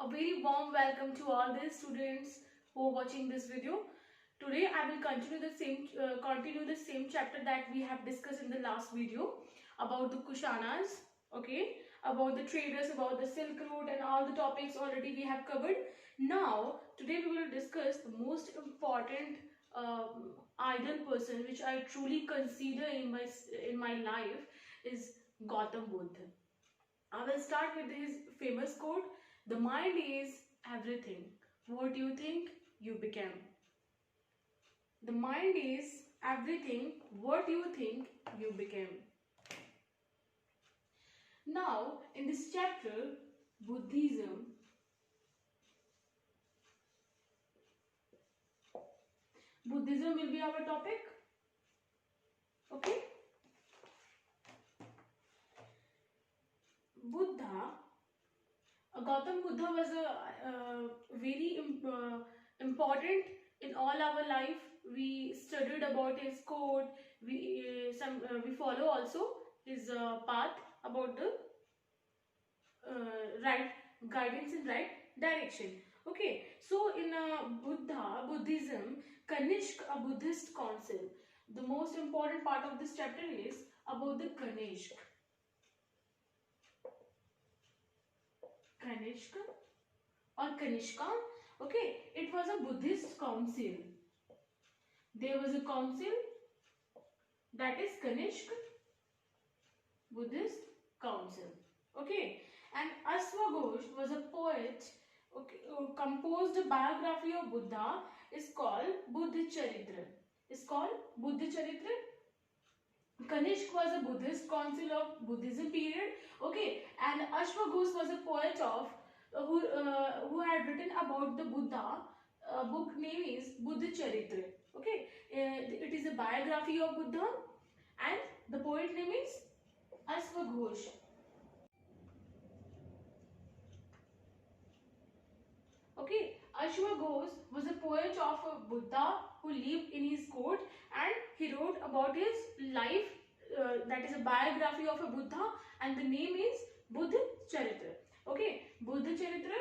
A very warm welcome to all the students who are watching this video. Today I will continue the same chapter that we have discussed in the last video about the Kushanas, okay, about the traders, about the Silk Route and all the topics already we have covered. Now today we will discuss the most important ideal person which I truly consider in my life is Gautam Buddha. I will start with his famous quote: "The mind is everything. What you think, you become." The mind is everything. What you think, you become. Now, in this chapter, Buddhism, Buddhism will be our topic. Okay? Buddha, Gautam Buddha was a very important in all our life. We studied about his quote. We follow also his path about the right guidance in right direction. Okay, so in Buddhism, Kanishk, a Buddhist council. The most important part of this chapter is about the Kanishk. Kanishka or Kanishka. Okay, it was a Buddhist council. There was a council, that is Kanishk Buddhist council. Okay, and Ashwaghosh was a poet, okay, who composed a biography of Buddha. Is called Buddha Charitra. Is called Buddha Charitra. Kanishk was a Buddhist council of Buddhism period. Okay, and Ashwaghosh was a poet of who had written about the Buddha. Book name is Buddha Charitra. Okay, it is a biography of Buddha, and the poet name is Ashwaghosh. Okay, Ashwaghosh was a poet of Buddha who lived in his court, and he wrote about his life. That is a biography of a Buddha, and the name is Buddha Charitra. Okay, Buddha Charitra.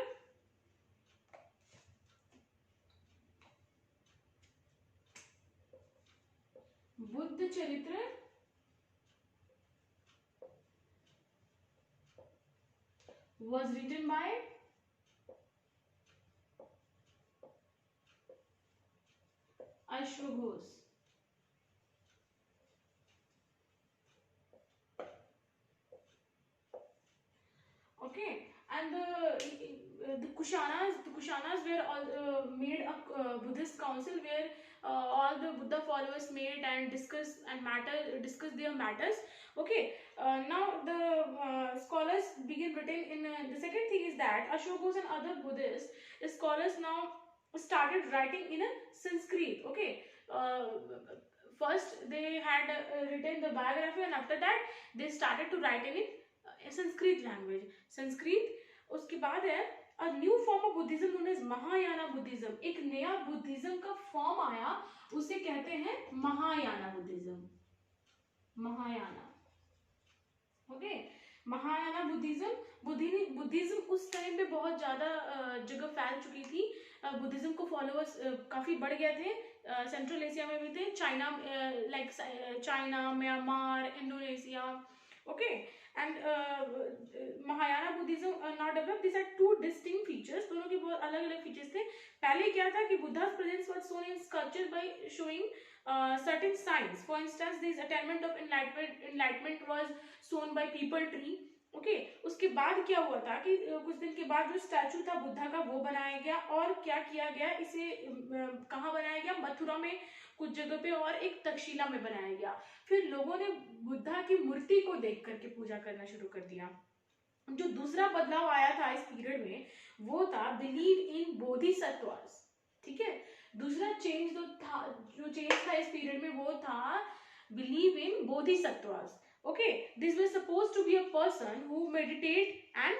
Buddha Charitra was written by Ashwaghosh. Okay, and the Kushanas were all made a Buddhist council where all the Buddha followers made and discuss their matters. Okay, now the scholars begin writing in the second thing is that Ashwaghosh and other Buddhist scholars now started writing in a Sanskrit. Okay, first they had written the biography, and after that they started to write in Sanskrit language. Sanskrit उसके बाद है a new form of Buddhism known as Mahayana Buddhism. एक नया Buddhism का फॉर्म आया, उसे कहते हैं Mahayana Buddhism. Mahayana. Okay, Mahayana Buddhism. Buddhism उस टाइम पे बहुत ज्यादा जगह फैल चुकी थी. बुद्धिज्म को फॉलोअर्स काफी बढ़ गए थे. सेंट्रल एशिया में भी थे, China, like China, Myanmar, Indonesia. Okay, and Mahayana Buddhism now developed. These are two distinct features. दोनों के बहुत अलग अलग features थे. पहले क्या था कि Buddha's presence was shown in sculpture by showing certain signs. For instance, this attainment of enlightenment was shown by people tree. Okay, उसके बाद क्या हुआ था कि कुछ दिन के बाद जो स्टैचू था बुद्धा का वो बनाया गया. और क्या किया गया, इसे कहाँ बनाया गया? मथुरा में कुछ जगह पे और एक तक्षशिला में बनाया गया. फिर लोगों ने बुद्धा की मूर्ति को देख करके पूजा करना शुरू कर दिया. जो दूसरा बदलाव आया था इस पीरियड में वो था बिलीव इन बोधिसत्वास. ठीक है, दूसरा चेंज जो चेंज था इस पीरियड में वो था believe in bodhisattvas. Okay, this was supposed to be a person who meditate and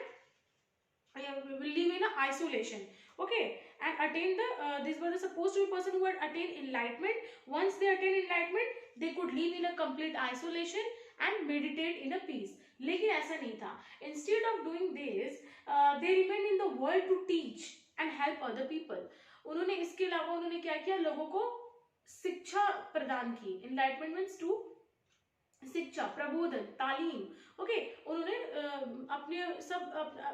will live in a isolation. Okay, and attain this was supposed to be a person who had attained enlightenment. Once they attained enlightenment, they could live in a complete isolation and meditate in a peace. लेकिन ऐसा नहीं था. Instead of doing this they remain in the world to teach and help other people. उन्होंने इसके अलावा उन्होंने क्या किया, लोगों को शिक्षा प्रदान की. एनलाइटमेंट मीन्स टू शिक्षा, प्रबोधन, तालीम. ओके, उन्होंने अपने सब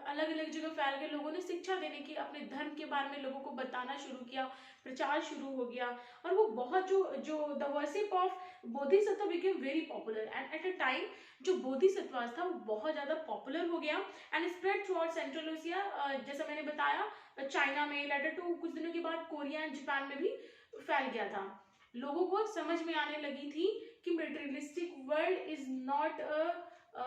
अलग अलग जगह फैल गए लोगों ने शिक्षा देने की, अपने धर्म के बारे में लोगों को बताना शुरू किया, प्रचार शुरू हो गया. और वो बहुत जो the worship of Bodhisattva became very popular. And at a time जो बोधिसत्व था वो बहुत ज्यादा पॉपुलर हो गया and spread through out central Asia. जैसा मैंने बताया, चाइना में, लेटर टू कुछ दिनों के बाद कोरिया एंड जापान में भी फैल गया था. लोगों को समझ में आने लगी थी कि materialistic world is not a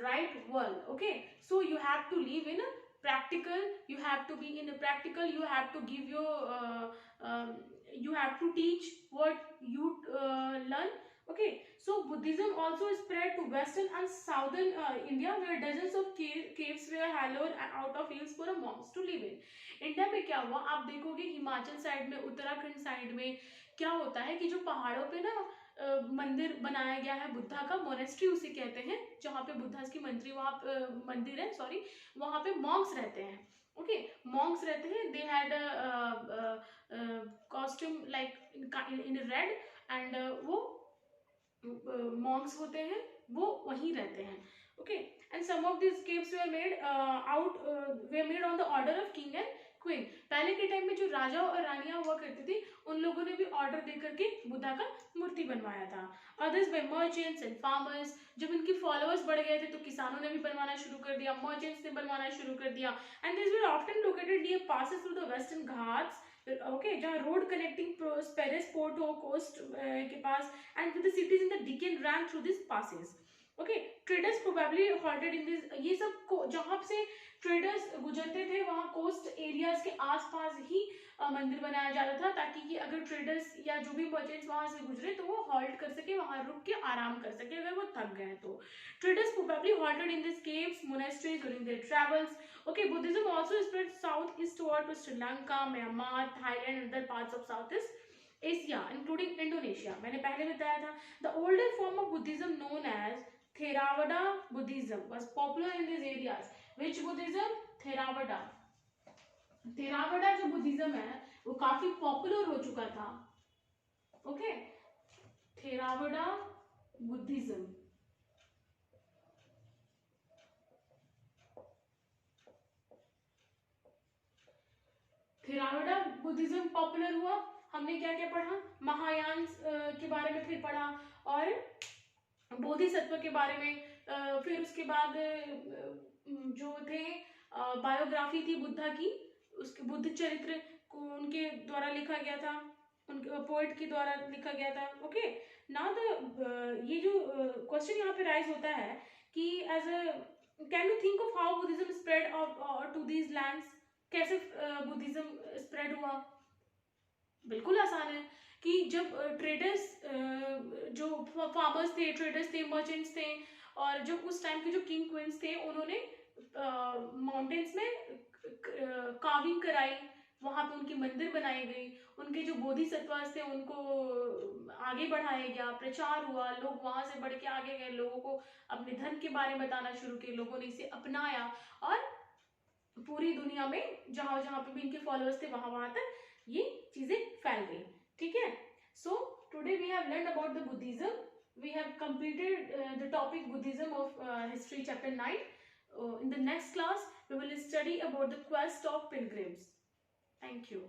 right world. Okay, so you have to live in a practical, you have to be in a practical, you have to give your you have to teach what you learn. Okay, so Buddhism also spread to western and southern India, where dozens of caves were hollowed out of hills for monks to live in. India में क्या हुआ, आप देखोगे Himachal side में, Uttarakhand side में क्या होता है कि जो पहाड़ों पे ना मंदिर बनाया गया है बुद्धा का, मोनेस्ट्री उसे कहते हैं, जहाँ पे बुद्धा की मंत्री वहाँ मंदिर है, सॉरी, वहाँ पे मॉन्क्स रहते हैं. ओके, मॉन्क्स रहते हैं. They had costume like in red and वो मॉन्क्स होते हैं, वो वहीं रहते हैं. Okay, and some of this caves were made on the order of king and queen. पहले के टाइम में जो राजा और रानियां हुआ करती थी, उन लोगों ने भी ऑर्डर दे करके बुद्धा का मूर्ति बनवाया था. Others by merchants and farmers. जब इनके फॉलोअर्स बढ़ गए थे तो किसानों ने भी बनवाना शुरू कर दिया, मर्चेंट्स ने बनवाना शुरू कर दिया. And this were often located near passes through the Western Ghats. Okay, जहाँ रोड कनेक्टिंग पेरिस पोर्टो कोस्ट के पास and with the cities in the Deccan ran through this passes. Okay, traders probably halted in this. ये सब जहाँ से ट्रेडर्स गुजरते थे वहाँ कोस्ट एरियाज के आसपास ही मंदिर बनाया जाता था, ताकि कि अगर ट्रेडर्स या जो भी मर्चेंट्स वहां से गुजरे तो वो हॉल्ट कर सके, वहां रुक के आराम कर सके अगर वो थक गए तो. Traders probably halted in this caves, monasteries during their travels. Okay, Buddhism also spread south east toward Sri Lanka, Myanmar, Thailand and other parts of South East Asia including Indonesia. मैंने पहले बताया था. The older form of Buddhism known as Theravada Buddhism was popular in these areas. Which Buddhism? Theravada. Theravada जो Buddhism है वो काफी popular हो चुका था. Okay, Theravada Buddhism. Theravada Buddhism popular हुआ. हमने क्या क्या पढ़ा, महायान के बारे में फिर पढ़ा, और बोधिसत्व के बारे में. फिर उसके बाद जो थे बायोग्राफी थी बुद्धा की, उसके बुद्ध चरित्र को उनके द्वारा लिखा गया था, उनके पोएट के द्वारा लिखा गया था. ओके, नाउ द ये जो क्वेश्चन यहाँ पे राइज होता है कि as a can you think of how Buddhism spread to these lands. कैसे बुद्धिज्म स्प्रेड हुआ? बिल्कुल आसान है कि जब ट्रेडर्स, जो फार्मर्स थे, ट्रेडर्स थे, मर्चेंट्स थे, और जो उस टाइम के जो किंग क्वींस थे, उन्होंने माउंटेन्स में कार्विंग कराई, वहां पे उनकी मंदिर बनाई गई, उनके जो बोधिसत्वास थे उनको आगे बढ़ाया गया, प्रचार हुआ, लोग वहां से बढ़ के आगे गए, लोगों को अपने धर्म के बारे में बताना शुरू किया, लोगों ने इसे अपनाया, और पूरी दुनिया में जहां जहां पे भी इनके फॉलोअर्स थे वहां वहां तक ये चीजें फैल गई. ठीक है, so today we have learn about the Buddhism. We have completed the topic Buddhism of history chapter 9. In the next class we will study about the quest of pilgrims. Thank you.